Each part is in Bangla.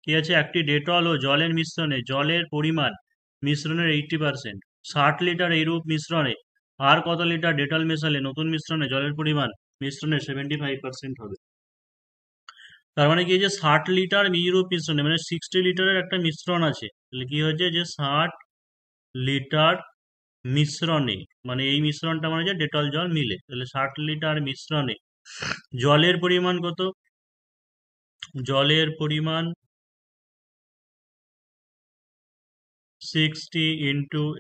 কি আছে, একটি ডেটল ও জলের মিশ্রণে জলের পরিমাণ মিশ্রণের 80%। 60 লিটার এইরূপ মিশ্রণে আর কত লিটার ডেটল মেশালে নতুন মিশ্রণে জলের পরিমাণ মিশ্রণের 75% হবে? তার মানে কি, যে 60 লিটার এইরূপ মিশ্রণে মানে 60 লিটারের একটা মিশ্রণ আছে, তাহলে কি হচ্ছে যে 60 লিটার মিশ্রণে, মানে এই মিশ্রণটা মানে হচ্ছে ডেটল জল মিলে, তাহলে 60 লিটার মিশ্রণে জলের পরিমাণ কত? জলের পরিমাণ 60 ×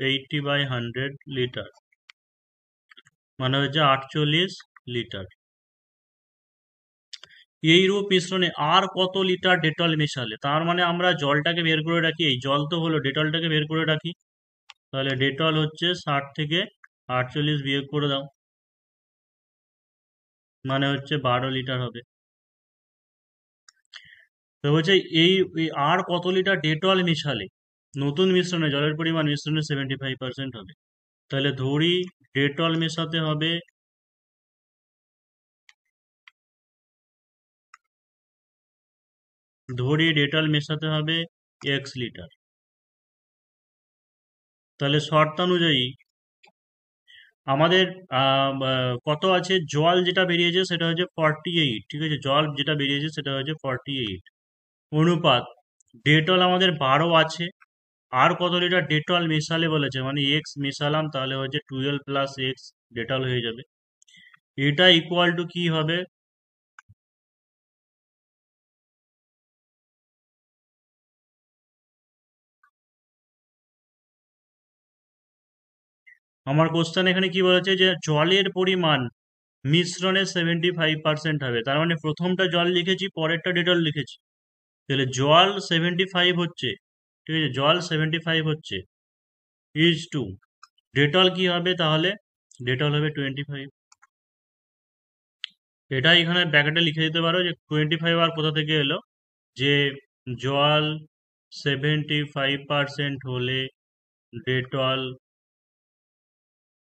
80/100 লিটার, মানে হচ্ছে 48 লিটার। এইরূপ মিশ্রণে আর কত লিটার ডেটল মেশালে, তার মানে আমরা জলটাকে বের করে রাখি, এই জল তো হলো, ডেটলটাকে বের করে রাখি। তাহলে ডেটল হচ্ছে 60 থেকে 48 বিয়োগ করে দাও, মানে হচ্ছে 12 লিটার হবে। তো বলছে এই এই আর কত লিটার ডেটল মেশালে নতুন মিশ্রণে জলের পরিমাণ মিশ্রণে 75% হবে। তাহলে ধরি ডেটল মেশাতে হবে x লিটার। তাহলে শর্তানুযায়ী আমাদের কত আছে, জল যেটা বেরিয়েছে সেটা হচ্ছে 48, ঠিক আছে, জল যেটা বেরিয়েছে সেটা হচ্ছে 48 অনুপাত ডেটল আমাদের 12 আছে। আর কত লিটার ডেটল মেশালে বলেছে, মানে এক্স মেশালাম, তাহলে হচ্ছে 12 + x ডেটল হয়ে যাবে। এটা ইকুয়াল টু কি হবে? আমার কোশ্চেন এখানে কি বলেছে, যে জলের পরিমাণ মিশ্রণে 75% হবে, তার মানে প্রথমটা জল লিখেছি, পরেরটা ডেটল লিখেছি। তাহলে জল 75 হচ্ছে, ঠিক আছে, জল 75 হচ্ছে ইজ টু ডেটল কি হবে তাহলে? ডেটল হবে 25। এটা এখানে ব্র্যাকেটে লিখে দিতে পারো যে 25 আর কোথা থেকে এলো, যে জল 75% হলে ডেটল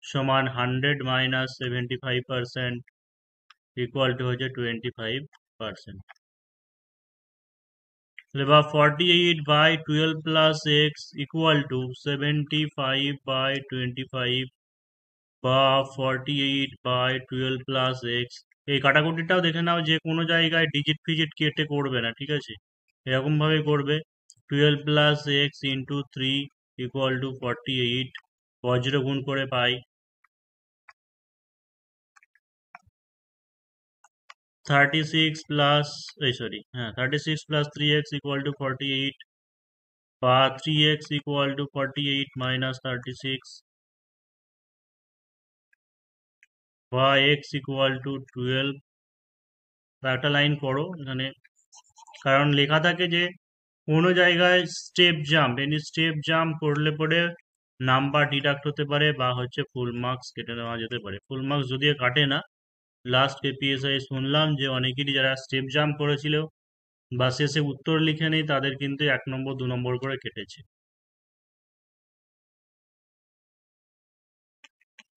সমান 100 - 75% ইকুয়াল টু হচ্ছে 25%। তাহলে বা 48/12 + x ইকুয়াল টু 75/25, বা 48/12 + x। এই কাটাকুটিটাও দেখে নাও, যে কোনো জায়গায় ডিজিট ফিজিট কেটে করবে না, ঠিক আছে, এরকম ভাবে করবে। 12 + x × 3 ইকুয়াল টু 48, বজ্র গুণ করে পাই 36 প্লাস, এই সরি, হ্যাঁ, 36 + 3x ইকুয়াল টু 48, বা 3x ইকুয়াল টু 48 - 36, বা x ইকুয়াল টু 12। বা একটা লাইন পড়ো এখানে, কারণ লেখা থাকে যে কোনো জায়গায় step jump, any step jump করলে পরে নাম্বার ডিডাক্ট হতে পারে, বা হচ্ছে ফুল মার্কস কেটে নেওয়া যেতে পারে। ফুল মার্কস যদিও কাটে না, লাস্ট কেপিএসআই শুনলাম যে অনেকেরই যারা স্টেপ জাম্প করেছিল বা শেষে উত্তর লিখে নেই, তাদের কিন্তু 1 নম্বর 2 নম্বর করে কেটেছে।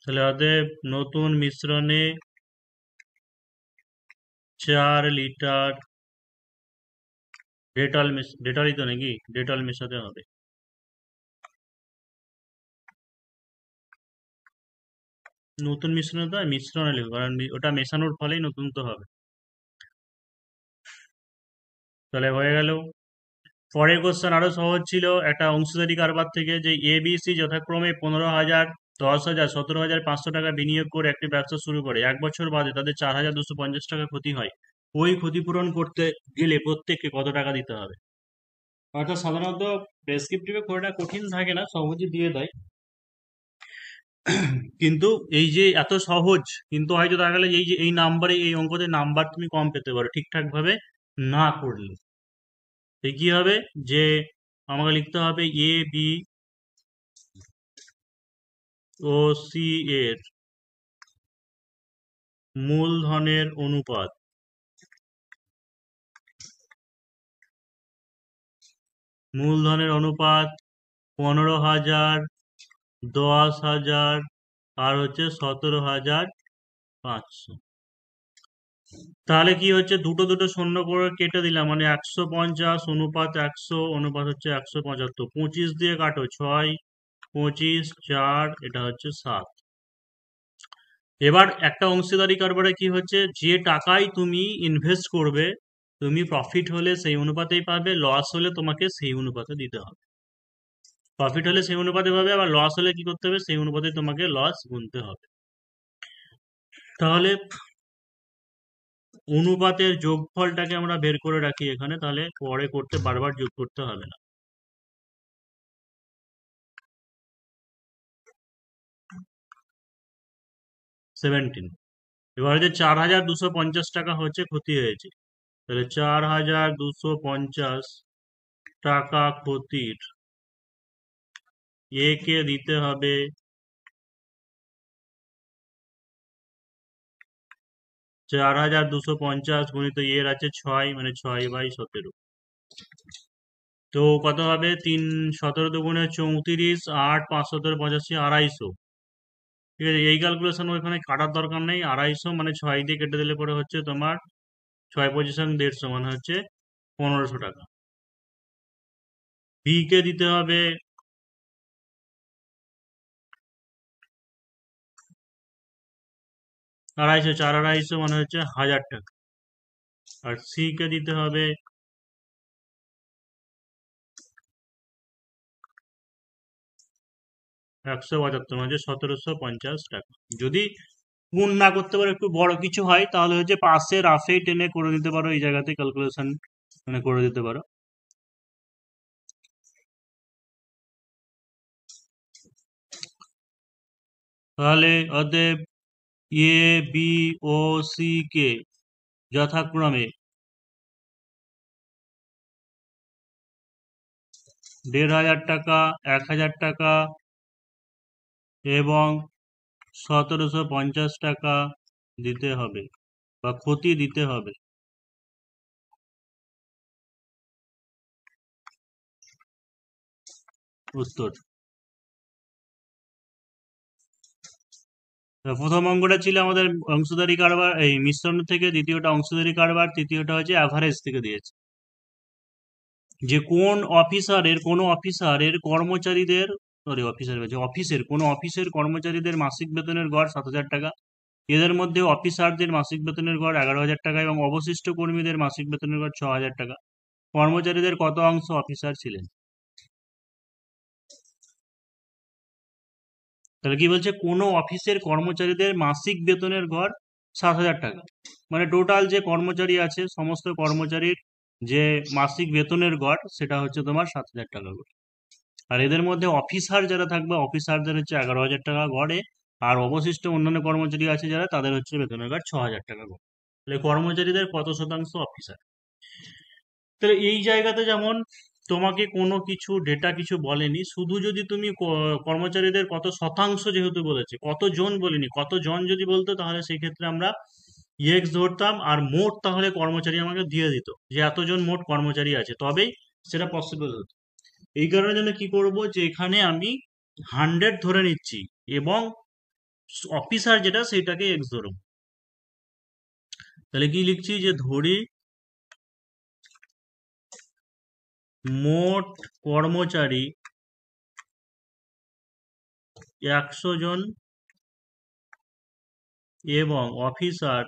তাহলে অতএব নতুন মিশ্রণে 4 লিটার ডেটলই তো নাকি, ডেটল মেশাতে হবে। নতুন মিশ্রণে তো মিশ্রণে লিখবো, কারণ ওটা মেশানোর ফলেই নতুন তো হবে। তাহলে হয়ে গেল। পরের কোশ্চেন আরো সহজ ছিল, একটা অংশীদারি কারবার থেকে, যে এ বি সি যথাক্রমে 15,000, 10,000, 17,500 টাকা বিনিয়োগ করে একটি ব্যবসা শুরু করে 1 বছর বাদে তাদের 4,250 টাকা ক্ষতি হয়। ওই ক্ষতিপূরণ করতে গেলে প্রত্যেককে কত টাকা দিতে হবে? অর্থাৎ সাধারণত প্রেসক্রিপটিভে খুব একটা কঠিন থাকে না, সহজে দিয়ে দেয়। কিন্তু এই যে এত সহজ, কিন্তু হয়তো দেখা গেলে এই যে এই নাম্বারে, এই অঙ্কতে নাম্বার তুমি কম পেতে পারো ঠিকঠাক ভাবে না করলে। তো কি হবে, যে আমাকে লিখতে হবে এ বি ও সি এর মূলধনের অনুপাত, মূলধনের অনুপাত 15,000, 10,000 আর হচ্ছে 17,500। তাহলে কি হচ্ছে, দুটো দুটো শূন্য করে কেটে দিলাম, মানে 150 অনুপাত 100 অনুপাত হচ্ছে 175, 25 দিয়ে কাটো, 6, 25, 4, এটা হচ্ছে 7। এবার একটা অংশীদারি কারবারে কি হচ্ছে, যে টাকায় তুমি ইনভেস্ট করবে, তুমি প্রফিট হলে সেই অনুপাতেই পাবে, লস হলে তোমাকে সেই অনুপাতে দিতে হবে। প্রফিট হলে সেই অনুপাতে পাবে, আবার লস হলে কি করতে হবে, সেই অনুপাতে তোমাকে লস গুনতে হবে। তাহলে অনুপাতের যোগফলটাকে আমরা বের করে রাখি এখানে, তাহলে পরে করতে বারবার যোগ করতে হবে না। 17। এবার হচ্ছে 4250 টাকা হচ্ছে ক্ষতি হয়েছে, তাহলে 4250 টাকা ক্ষতির এ কে দিতে হবে 4250 গুণিত এর আছে 6, মানে 6/17। তো কত হবে, 3, 17 দুগুণে 34, 8, 5 17 85, 250। ঠিক আছে, এই ক্যালকুলেশন ওইখানে কাটার দরকার নেই, 250 মানে 6 দিয়ে কেটে দিলে পরে হচ্ছে তোমার 6 পজিশন 150, মানে হচ্ছে 1500 টাকা। বি কে দিতে হবে 250, 4 250 মানে হচ্ছে 1000 টাকা। আর সি কে দিতে হবে 175, মানে 1750 টাকা। যদি গুণ না করতে পারো, একটু বড় কিছু হয়, তাহলে হচ্ছে পাশে রাফে টেনে করে দিতে পারো, এই জায়গাতে ক্যালকুলেশন মানে করে দিতে পারো। তাহলে অতএব এ, বি ও সি কে যথাক্রমে 1500 টাকা, 1000 টাকা এবং 1750 টাকা দিতে হবে, বা ক্ষতি দিতে হবে। উত্তর, তো প্রথম অঙ্কটা ছিল আমাদের অংশদারি কারবার, এই মিশ্রণ থেকে, দ্বিতীয়টা অংশদারি কারবার, তৃতীয়টা হচ্ছে অ্যাভারেজ থেকে দিয়েছে, যে কোনো অফিসারের কর্মচারীদের, সরি অফিসার বলছে, অফিসের কর্মচারীদের মাসিক বেতনের গড় 7000 টাকা। এদের মধ্যে অফিসারদের মাসিক বেতনের গড় 11,000 টাকা এবং অবশিষ্ট কর্মীদের মাসিক বেতনের গড় 6,000 টাকা। কর্মচারীদের কত অংশ অফিসার ছিলেন? তাহলে কি বলছে, কোনো অফিসের কর্মচারীদের মাসিক বেতনের গড় 7,000 টাকা, মানে টোটাল যে কর্মচারী আছে, সমস্ত কর্মচারীর যে মাসিক বেতনের গড়, সেটা হচ্ছে তোমার 7,000 টাকা করে। আর এদের মধ্যে অফিসার যারা থাকবে, অফিসারদের হচ্ছে 11,000 টাকা গড়ে, আর অবশিষ্ট অন্যান্য কর্মচারী আছে যারা, তাদের হচ্ছে বেতনের গড় 6,000 টাকা গড়ে। তাহলে কর্মচারীদের কত শতাংশ অফিসার? তাহলে এই জায়গাতে যেমন তোমাকে কোনো কিছু ডেটা কিছু বলেনি, শুধু যদি তুমি কর্মচারীদের কত শতাংশ যেহেতু বলেছে, কতজন বলিনি, কতজন যদি বলতো, তাহলে সেই ক্ষেত্রে আমরা এক্স ধরতাম, আর মোট তাহলে কর্মচারী আমাকে দিয়ে দিত, যে এতজন মোট কর্মচারী আছে, তবেই সেটা পসিবল হতো। এই কারণের জন্য কি করব, যে এখানে আমি 100 ধরে নিচ্ছি, এবং অফিসার যেটা সেটাকে এক্স ধরব। তাহলে কি লিখছি, যে ধরি মোট কর্মচারী 100 জন এবং অফিসার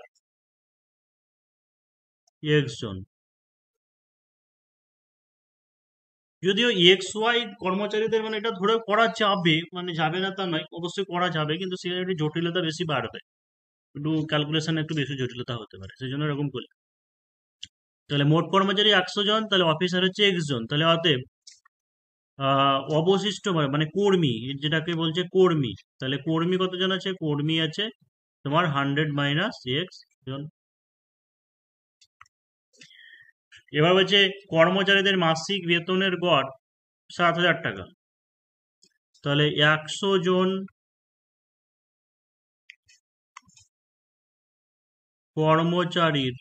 এক্স জন। যদিও এক্স ওয়াই কর্মচারীদের, মানে এটা ধরে করা যাবে, মানে যাবে না তা নয়, অবশ্যই করা যাবে, কিন্তু সেখানে একটু জটিলতা বেশি বাড়বে, একটু ক্যালকুলেশন একটু বেশি জটিলতা হতে পারে, সেই জন্য এরকম করি। তাহলে মোট কর্মচারী 100 জন, তাহলে অফিসার হচ্ছে এক্স জন, তাহলে অতএব অবশিষ্ট মানে কর্মী, যেটাকে বলছে কর্মী, তাহলে কর্মী কতজন আছে, কর্মী আছে তোমার 100 মাইনাস এক্স জন। এবার বলছে কর্মচারীদের মাসিক বেতনের গড় 7,000 টাকা, তাহলে 100 জন কর্মচারীর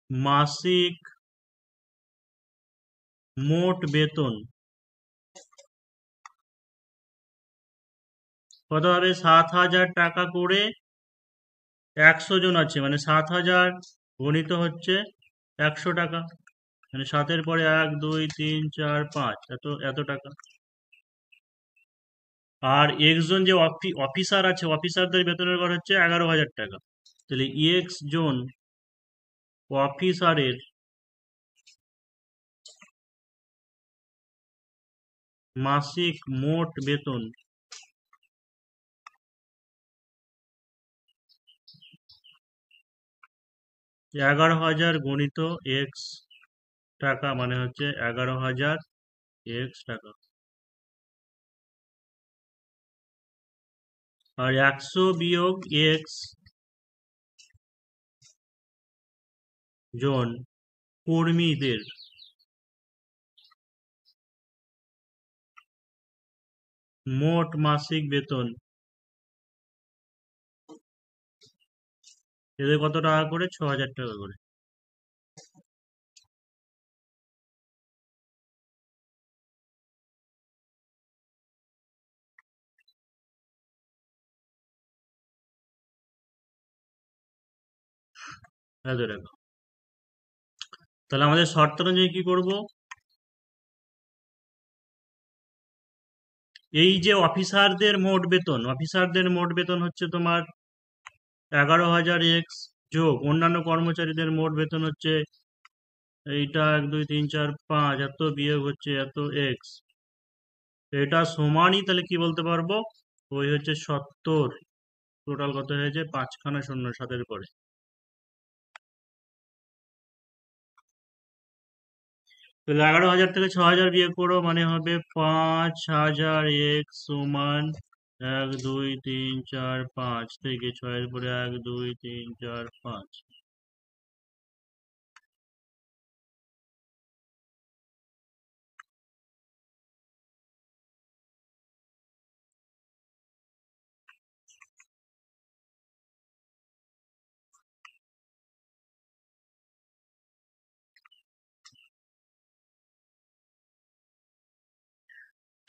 মাসিক মোট বেতন কত হবে, 7,000 টাকা করে 100 জন আছে মানে 7,000 গণিত হচ্ছে 100 টাকা, মানে 7-এর পরে 1 2 3 4 5 এত এত টাকা। আর এক্স জন যে অফিসার আছে, অফিসারদের বেতনের ঘর হচ্ছে 11,000 টাকা। তাহলে এক্স জন অফিসারের মাসিক মোট বেতন 11,000 গণিত এক্স টাকা, মানে হচ্ছে 11,000 এক্স টাকা। আর 100 বিয়োগ এক্স জন কর্মীদের মোট মাসিক বেতন, এদের কত টাকা করে? 6,000 টাকা করে। এত টাকা। তাহলে আমাদের শর্ত অনুযায়ী কি করব? এই যে অফিসারদের মোট বেতন হচ্ছে তোমার 11,000 এক্স, যোগ অন্যান্য কর্মচারীদের মোট বেতন হচ্ছে এইটা 1 2 3 4 5 এত, বিয়োগ হচ্ছে এত এক্স, এটা সমানই তাহলে কি বলতে পারবো? ওই হচ্ছে 70। টোটাল কত হয়েছে? 5খানা শূন্য 7-এর পরে। তাহলে 11,000 থেকে 6,000 বিয়োগ করো, মানে হবে 5,000 এক্স সমান 1 2 3 4 5 থেকে 6-এর পরে 1 2 3 4 5।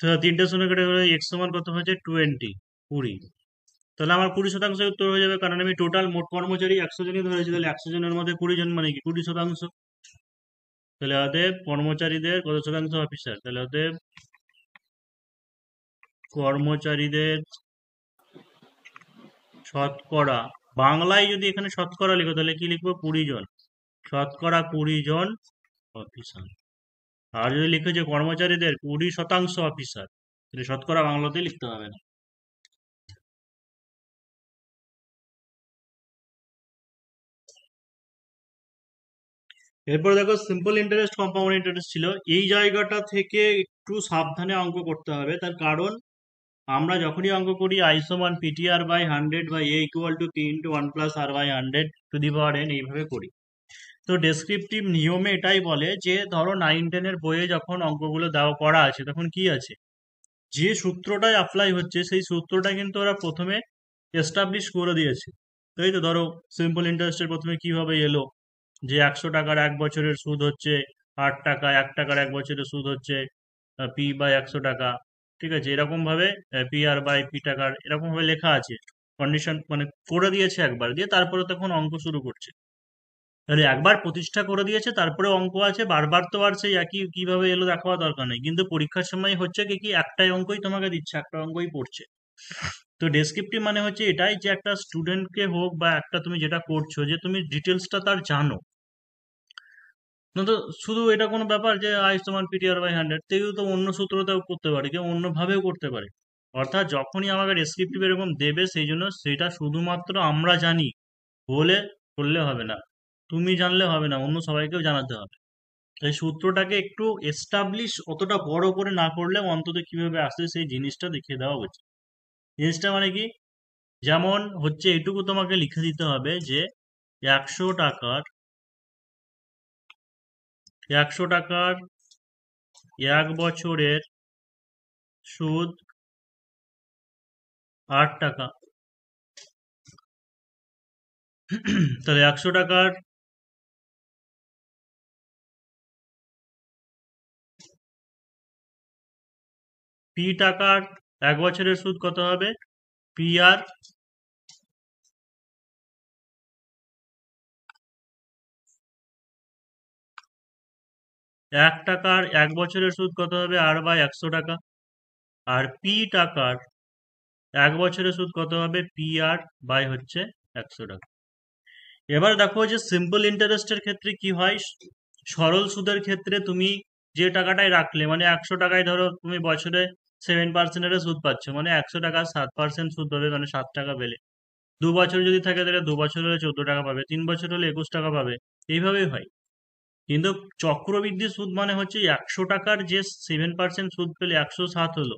তো 3টে শূন্য কেটে গেলে এক্স সমান কত হয়েছে? 20। তাহলে আমার 20% উত্তর হয়ে যাবে, কারণ আমি টোটাল মোট কর্মচারী 100 জনই ধরেছি। তাহলে 100 জনের মধ্যে 20 জন মানে কি 20%। তাহলে অতএব কর্মচারীদের কত শতাংশ? অফিসার, তাহলে অতএব কর্মচারীদের শতকরা, বাংলায় যদি এখানে শতকরা লিখো তাহলে কি লিখবো? 20 জন, শতকরা 20 জন অফিসার। আর যদি লিখো যে কর্মচারীদের 20% অফিসার, তাহলে শতকরা বাংলাতে লিখতে হবে না। এরপর দেখো সিম্পল ইন্টারেস্ট, কম্পাউন্ড ইন্টারেস্ট ছিল। এই জায়গাটা থেকে একটু সাবধানে অঙ্ক করতে হবে, তার কারণ আমরা যখনই অঙ্ক করি আই সমান পিটিআর বাই 100 বা A equal to P into 1 + r/100 এইভাবে করি। তো ডেসক্রিপটিভ নিয়মে এটাই বলে যে ধরো 9-10-এর বইয়ে যখন অঙ্কগুলো দেওয়া করা আছে তখন কি আছে, যে সূত্রটাই অ্যাপ্লাই হচ্ছে সেই সূত্রটা কিন্তু ওরা প্রথমে এস্টাবলিশ করে দিয়েছে। তাই তো, ধরো সিম্পল ইন্টারেস্টের প্রথমে কিভাবে এলো, যে 100 টাকার 1 বছরের সুদ হচ্ছে 8 টাকা, 1 টাকার 1 বছরের সুদ হচ্ছে P/100 টাকা। ঠিক আছে, এরকম ভাবে PR/P টাকার এরকম ভাবে লেখা আছে। কন্ডিশন মানে করে দিয়েছে একবার, দিয়ে তারপরে তখন অঙ্ক শুরু করছে। তাহলে একবার প্রতিষ্ঠা করে দিয়েছে, তারপরে অঙ্ক আছে, বারবার তো আর সেই একই কিভাবে এলো দেখার দরকার নেই। কিন্তু পরীক্ষার সময় হচ্ছে কি কি একটাই অঙ্কই তোমাকে দিচ্ছে, একটা অঙ্কই পড়ছে। তো ডেসক্রিপটিভ মানে হচ্ছে এটাই, যে একটা স্টুডেন্টকে হোক বা একটা তুমি যেটা করছো, যে তুমি ডিটেলসটা তার জানো। না তো শুধু এটা কোনো ব্যাপার যে আই সমান পিটিআর/100, কেউ তো অন্য সূত্রতেও করতে পারে, কেউ অন্যভাবেও করতে পারে। অর্থাৎ যখনই আমাকে ডেসক্রিপটিভ এরকম দেবে, সেই জন্য সেটা শুধুমাত্র আমরা জানি বলে করলে হবে না, তুমি জানলে হবে না, অন্য সবাইকেও জানাতে হবে। এই সূত্রটাকে একটু এস্টাবলিশ অতটা বড় করে না করলেও অন্তত কিভাবে আসে সেই জিনিসটা দেখিয়ে দেওয়া উচিত। জিনিসটা মানে কি, যেমন হচ্ছে এটুকু তোমাকে লিখে দিতে হবে যে 100 টাকার 100 টাকার 1 বছরের সুদ 8 টাকা। তাহলে 100 টাকার টাকার 1 বছরের সুদ কত হবে? পি আর টাকার 1 বছরের সুদ কত হবে? R/100 টাকা। আর পি টাকার 1 বছরের সুদ কত হবে? PR/100 টাকা। এবার দেখো যে সিম্পল ইন্টারেস্টের ক্ষেত্রে কি হয়, সরল সুদের ক্ষেত্রে তুমি যে টাকাটাই রাখলে, মানে 100 টাকায় ধরো তুমি বছরে 7% সুদ পাচ্ছ, মানে 100 টাকা 7% সুদ পাবে, মানে 7 টাকা পেলে। 2 বছর যদি থাকে তাহলে 2 বছর হলে 14 টাকা পাবে, 3 বছর হলে 21 টাকা পাবে। এইভাবেই হয়। কিন্তু চক্রবৃদ্ধি সুদ মানে হচ্ছে 100 টাকার যে 7% সুদ পেলে 107 হলো,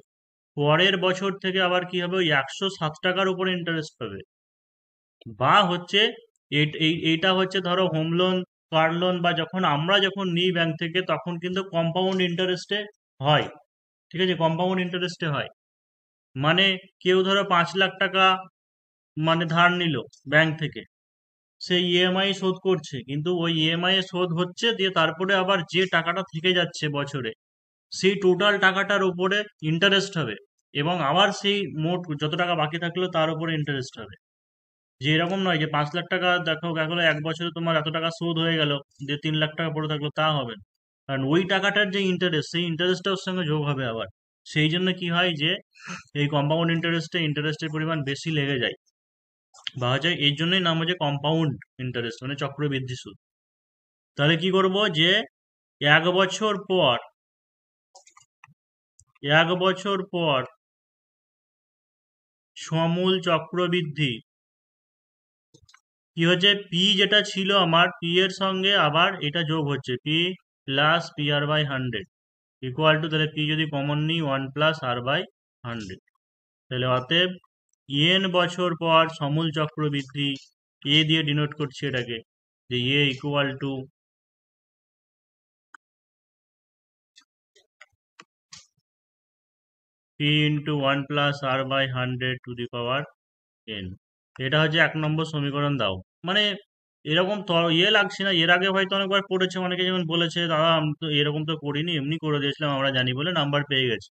পরের বছর থেকে আবার কি হবে, ওই 107 টাকার উপরে ইন্টারেস্ট পাবে। বা হচ্ছে এইটা হচ্ছে ধরো হোম লোন, কার লোন, বা যখন নিই ব্যাংক থেকে, তখন কিন্তু কম্পাউন্ড ইন্টারেস্টে হয়। ঠিক আছে, কম্পাউন্ড ইন্টারেস্টে হয়। মানে কেউ ধরো 5 লাখ টাকা মানে ধার নিল ব্যাংক থেকে, সে ইএমআই শোধ করছে, কিন্তু ওই ইএমআই শোধ হচ্ছে, দিয়ে তারপরে আবার যে টাকাটা থেকে যাচ্ছে বছরে, সেই টোটাল টাকাটার উপরে ইন্টারেস্ট হবে, এবং আবার সেই মোট যত টাকা বাকি থাকলো তার উপরে ইন্টারেস্ট হবে। যে এরকম নয় যে 5 লাখ টাকা দেখো গেলো 1 বছরে তোমার এত টাকা শোধ হয়ে গেল, দিয়ে 3 লাখ টাকা পড়ে থাকলো, তা হবে না। কারণ ওই টাকাটার যে ইন্টারেস্ট, সেই ইন্টারেস্টটা ওর সঙ্গে যোগ হবে আবার। সেই জন্য কি হয় যে এই কম্পাউন্ড ইন্টারেস্টের পরিমাণ বেশি লেগে যায়, বা হচ্ছে এর জন্যই নাম হচ্ছে কম্পাউন্ড ইন্টারেস্ট, মানে চক্রবৃদ্ধি সুদ। তাহলে কি করব যে 1 বছর পর 1 বছর পর সমূল চক্রবৃদ্ধি কি হচ্ছে, পি যেটা ছিল আমার, পি এর সঙ্গে আবার এটা যোগ হচ্ছে, P+PR/100 ইকুয়াল টু, তাহলে পি যদি কমন নিই 1+R/100। তাহলে অতএব n বছর পর সমূল চক্রবৃদ্ধি, এ দিয়ে ডিনোট করছি এটাকে, যে এ ইকুয়াল টু P × 1+R/100 এটা হচ্ছে 1 নম্বর সমীকরণ দাও। মানে এরকম লাগছে না, এর আগে হয়তো অনেকবার পড়েছে, অনেকে যেমন বলেছে দাদা আমি তো এরকম তো করিনি, এমনি করে দিয়েছিলাম, আমরা জানি বলে নাম্বার পেয়ে গেছি।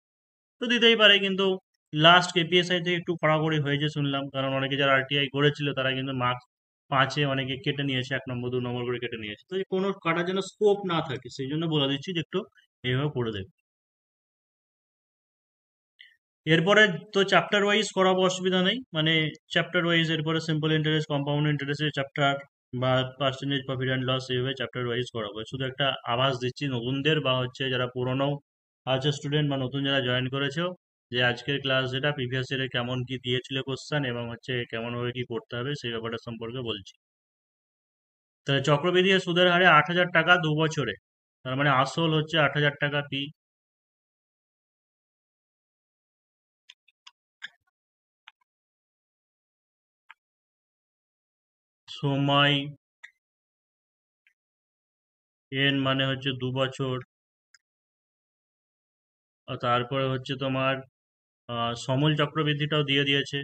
তো দিতেই পারে, কিন্তু লাস্ট কেপিএসআই থেকে একটু কড়াকড়ি হয়েছে শুনলাম, কারণ অনেকে যারা আরটিআই করেছিল তারা কিন্তু মার্কস 5-এ অনেকে কেটে নিয়েছে, 1 নম্বর 2 নম্বর করে কেটে নিয়েছে। তো কোনো কাটার জন্য স্কোপ না থাকে, সেই জন্য বলে দিচ্ছি যে একটু এইভাবে পড়ে দেবে। এরপরে তো চ্যাপ্টার ওয়াইজ করাবো, অসুবিধা নেই, মানে চ্যাপ্টার ওয়াইজ এরপরে সিম্পল ইন্টারেস্ট, কম্পাউন্ড ইন্টারেস্টের চ্যাপ্টার, বা পার্সেন্টেজ প্রফিট অ্যান্ড লস, এইভাবে চ্যাপ্টার ওয়াইজ করাবো। শুধু একটা আভাস দিচ্ছি নতুনদের, বা হচ্ছে যারা পুরনো আছে স্টুডেন্ট, বা নতুন যারা জয়েন করেছো, যে আজকের ক্লাস যেটা প্রিভিয়াস ইয়ারে কেমন কি দিয়েছিল কোশ্চেন, এবং হচ্ছে কেমন ভাবে কি করতে হবে সেই ব্যাপারটা সম্পর্কে বলছি। তাহলে চক্রবৃদ্ধি সুদের হারে 8,000 টাকা 2 বছরে, তার মানে আসল হচ্ছে 8,000 টাকা পি, সময় এন মানে হচ্ছে 2 বছর, আর তারপরে হচ্ছে তোমার সমূল চক্রবৃদ্ধিটাও দিয়ে দিয়েছে।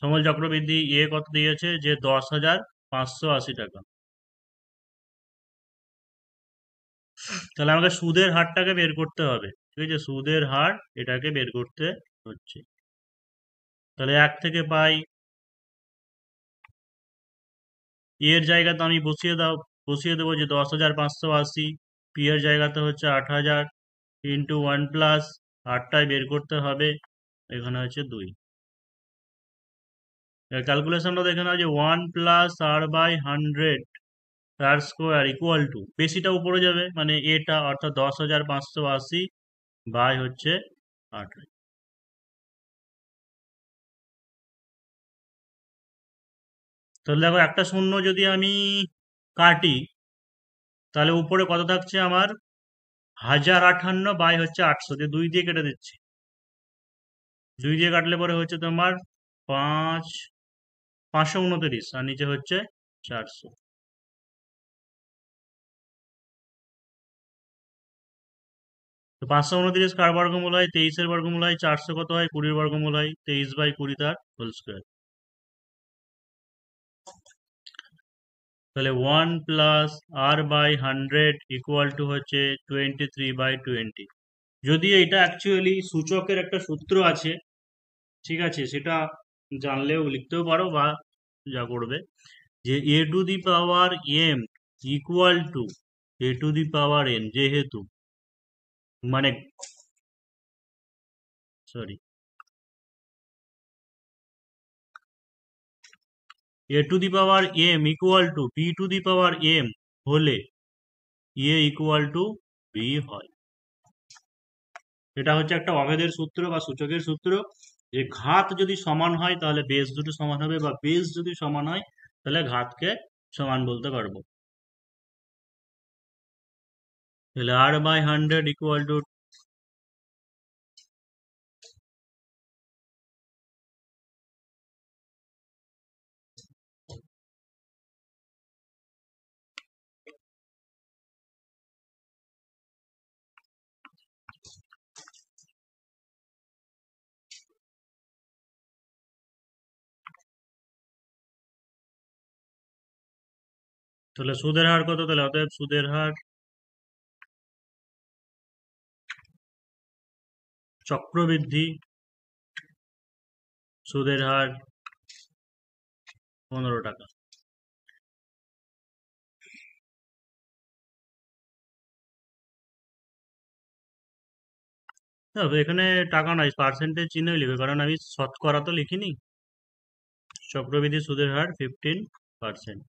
সমূল চক্রবৃদ্ধি কত দিয়েছে, যে 10,580 টাকা। তাহলে আমাকে সুদের হারটাকে বের করতে হবে, ঠিক আছে, সুদের হার এটাকে বের করতে হচ্ছে। তাহলে 1 থেকে পাই, এর জায়গাতে আমি বসিয়ে দেবো যে 10,580, পি এর জায়গাতে হচ্ছে 8,000 ইন্টু 1+, আটটায় বের করতে হবে, এখানে হচ্ছে 2। ক্যালকুলেশনটা দেখে নাও যে 1+R/100 তার স্কোয়ার ইকুয়াল টু, বেশিটা উপরে যাবে, মানে এটা অর্থাৎ 10,580 বাই হচ্ছে 8। তাহলে দেখো একটা শূন্য যদি আমি কাটি, তাহলে উপরে কত থাকছে আমার, 1,058 বাই হচ্ছে 800, দিয়ে 2 দিয়ে কেটে দিচ্ছি। 2 দিয়ে কাটলে পরে হচ্ছে তোমার 529, আর নিচে হচ্ছে 400। তো 529 কার বর্গমূল হয়, 23-এর বর্গমূল হয়, 400 কত হয়, 20-র বর্গমূল হয়, 23/20 তার হোল স্কোয়ার। তাহলে 1+R/100 ইকুয়াল টু হচ্ছে 23/20। যদি এটা অ্যাকচুয়ালি সূচকের একটা সূত্র আছে, ঠিক আছে, সেটা জানলেও লিখতেও পারো, বা যা করবে, যে A to the power M equal to A to the power N, যেহেতু মানে sorry A to the power M equal to B to the power M হলে এ ইকুয়াল টু বি হয়। এটা হচ্ছে একটা অভেদের সূত্র বা সূচকের সূত্র, যে ঘাত যদি সমান হয় তাহলে বেস দুটো সমান হবে, বা বেস যদি সমান হয় তাহলে ঘাতকে সমান বলতে পারবো। তাহলে আর বাই 100 ইকুয়াল টু, তাহলে সুদের হার কত? তাহলে অতএব সুদের হার চক্রবৃদ্ধি সুদের হার 15 টাকা। এখানে টাকা নয়, পার্সেন্টেজ চিহ্নই লিখবে, কারণ আমি শতকরা তো লিখিনি। চক্রবৃদ্ধি সুদের হার 15%।